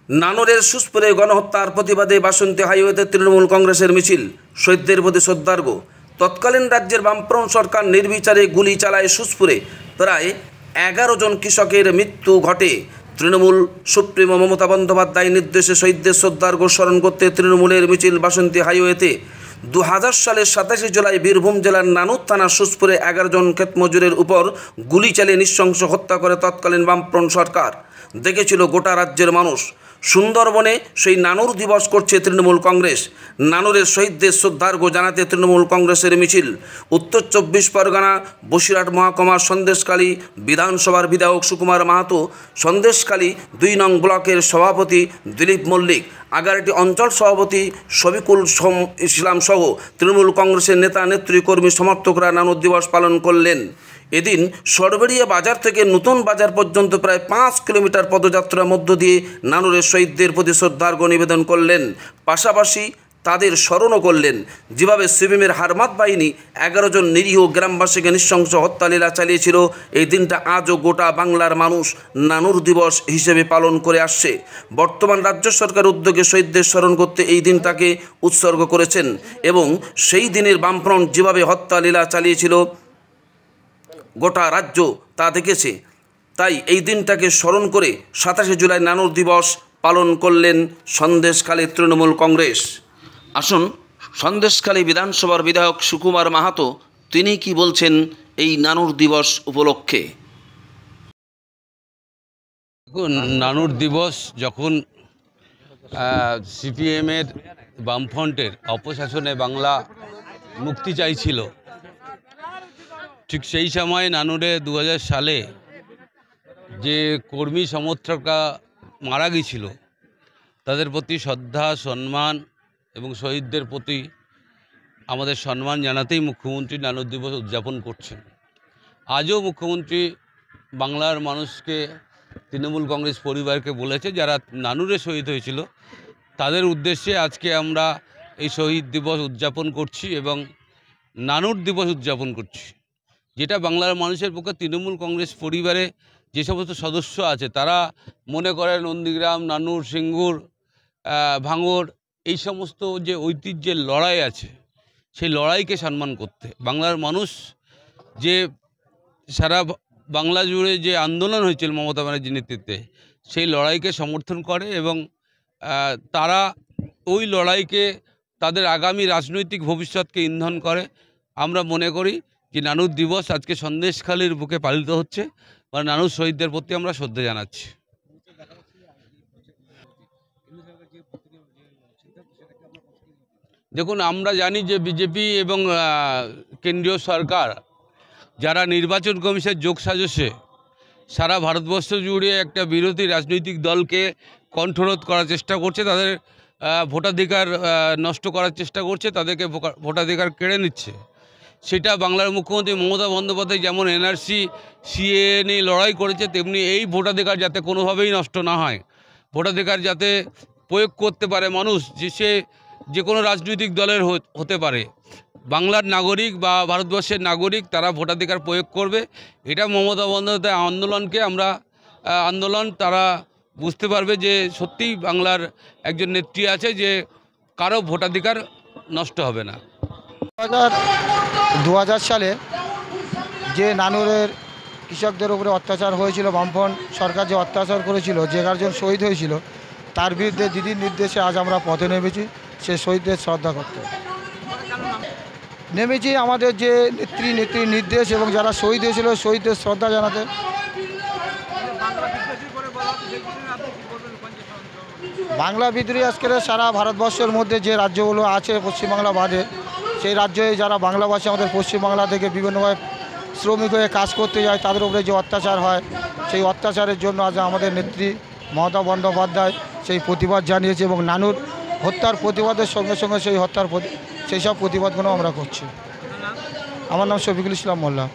নানুরের সুসপুরে গণহত্যার প্রতিবাদে বাসন্তী হাইওয়েতে তৃণমূল কংগ্রেসের মিছিল, শহীদদের প্রতি শ্রদ্ধার্ঘ। তৎকালীন রাজ্যের বামফ্রন্ট সরকার নির্বিচারে গুলি চালায় সুসপুরে। প্রায় 11 জন কৃষকের মৃত্যু ঘটে। তৃণমূল সুপ্রিমো মমতা বন্দ্যোপাধ্যায়ের নির্দেশে শহীদদের শ্রদ্ধার্ঘ স্মরণ করতে তৃণমূলের মিছিল বাসন্তী হাইওয়েতে। 2000 সালের 27 জুলাই বীরভূম জেলার নানুর থানার সুসপুরে 11 জন ক্ষেতমজুরের উপর গুলি চালিয়ে নৃশংস হত্যা করে তৎকালীন বামফ্রন্ট সরকার। দেখেছিল গোটা রাজ্যের মানুষ। সুন্দরবনে সেই নানুর দিবস করছে তৃণমূল কংগ্রেস। নানুরের শহীদদের শ্রদ্ধার্ঘ জানাতে তৃণমূল কংগ্রেসের মিছিল। উত্তর 24 পরগনা বসিরহাট মহকুমার সন্দেশখালী বিধানসভার বিধায়ক সুকুমার মাহাতো, সন্দেশখালী 2 নং ব্লকের সভাপতি দিলীপ মল্লিক, আগারীটি অঞ্চল সভাপতি শফিকুল ইসলাম সহ তৃণমূল কংগ্রেসের নেতা নেত্রী কর্মী সমর্থকরা নানুর দিবস পালন করলেন। এদিন সরবেরিয়া বাজার থেকে নতুন বাজার পর্যন্ত প্রায় 5 কিলোমিটার পদযাত্রার মধ্য দিয়ে নানুরের শহীদদের প্রতি শ্রদ্ধার্ঘ্য নিবেদন করলেন। পাশাপাশি তাদের স্মরণও করলেন, যেভাবে সিপিএমের হারমাত বাহিনী 11 জন নিরীহ গ্রামবাসীকে নৃশংস হত্যালীলা চালিয়েছিল। এই দিনটা আজও গোটা বাংলার মানুষ নানুর দিবস হিসেবে পালন করে আসছে। বর্তমান রাজ্য সরকার উদ্যোগে শহীদদের স্মরণ করতে এই দিনটাকে উৎসর্গ করেছেন এবং সেই দিনের বামফ্রন্ট যেভাবে হত্যালীলা চালিয়েছিল গোটা রাজ্য তা দেখেছে। তাই এই দিনটাকে স্মরণ করে 27 জুলাই নানুর দিবস পালন করলেন সন্দেশখালী তৃণমূল কংগ্রেস। আসুন সন্দেশখালী বিধানসভার বিধায়ক সুকুমার মাহাতো তিনি কি বলছেন এই নানুর দিবস উপলক্ষে। দেখুন, নানুর দিবস যখন সিপিএমের বামফ্রন্টের অপশাসনে বাংলা মুক্তি চাইছিল, ঠিক সেই সময় নানুরে 2000 সালে যে কর্মী সমর্থকরা মারা গিয়েছিল তাদের প্রতি শ্রদ্ধা সম্মান এবং শহীদদের প্রতি আমাদের সম্মান জানাতেই মুখ্যমন্ত্রী নানুর দিবস উদযাপন করছেন। আজও মুখ্যমন্ত্রী বাংলার মানুষকে, তৃণমূল কংগ্রেস পরিবারকে বলেছে যারা নানুরে শহীদ হয়েছিল তাদের উদ্দেশ্যে আজকে আমরা এই শহীদ দিবস উদযাপন করছি এবং নানুর দিবস উদযাপন করছি, যেটা বাংলার মানুষের পক্ষে তৃণমূল কংগ্রেস পরিবারে যে সমস্ত সদস্য আছে তারা মনে করে নন্দীগ্রাম, নানুর, সিঙ্গুর, ভাঙড় এই সমস্ত যে ঐতিহ্যের লড়াই আছে সেই লড়াইকে সম্মান করতে। বাংলার মানুষ যে সারা বাংলা জুড়ে যে আন্দোলন হয়েছিল মমতা ব্যানার্জির নেতৃত্বে সেই লড়াইকে সমর্থন করে এবং তারা ওই লড়াইকে তাদের আগামী রাজনৈতিক ভবিষ্যৎকে ইন্ধন করে। আমরা মনে করি যে নানুর দিবস আজকে সন্দেশখালীর বুকে পালিত হচ্ছে, মানে নানুর শহীদদের প্রতি আমরা শ্রদ্ধা জানাচ্ছি। দেখুন, আমরা জানি যে বিজেপি এবং কেন্দ্রীয় সরকার যারা নির্বাচন কমিশনের যোগসাজশে সারা ভারতবর্ষ জুড়ে একটা বিরোধী রাজনৈতিক দলকে কণ্ঠরোধ করার চেষ্টা করছে, তাদের ভোটাধিকার নষ্ট করার চেষ্টা করছে, তাদেরকে ভোটাধিকার কেড়ে নিচ্ছে। সেটা বাংলার মুখ্যমন্ত্রী মমতা বন্দ্যোপাধ্যায় যেমন এনআরসি সিএএ নিয়ে লড়াই করেছে, তেমনি এই ভোটাধিকার যাতে কোনোভাবেই নষ্ট না হয়, ভোটাধিকার যাতে প্রয়োগ করতে পারে মানুষ, সে যে কোনো রাজনৈতিক দলের হতে পারে, বাংলার নাগরিক বা ভারতবর্ষের নাগরিক, তারা ভোটাধিকার প্রয়োগ করবে। এটা মমতা বন্দ্যোপাধ্যায় আন্দোলন তারা বুঝতে পারবে যে সত্যিই বাংলার একজন নেত্রী আছে, যে কারো ভোটাধিকার নষ্ট হবে না। 2000 সালে যে নানুরের কৃষকদের উপরে অত্যাচার হয়েছিল, বামফ্রন্ট সরকার যে অত্যাচার করেছিল, যে 11 জন শহীদ হয়েছিল, তার বিরুদ্ধে দিদির নির্দেশে আজ আমরা পথে নেমেছি সে শহীদদের শ্রদ্ধা করতে নেমেছি। আমাদের যে নেত্রীর নির্দেশ এবং যারা শহীদ হয়েছিল শহীদদের শ্রদ্ধা জানাতে। বাংলা বিদ্রোহী আজকের সারা ভারতবর্ষের মধ্যে যে রাজ্যগুলো আছে পশ্চিমবাংলা বাদে, সেই রাজ্যে যারা বাংলাভাষী আমাদের পশ্চিমবাংলা থেকে বিভিন্নভাবে শ্রমিক হয়ে কাজ করতে যায়, তাদের উপরে যে অত্যাচার হয়, সেই অত্যাচারের জন্য আজ আমাদের নেত্রী মমতা বন্দ্যোপাধ্যায় সেই প্রতিবাদ জানিয়েছে এবং নানুর হত্যার প্রতিবাদের সঙ্গে সঙ্গে সেই সব প্রতিবাদগুলো আমরা করছি। আমার নাম শফিকুল ইসলাম মোল্লা।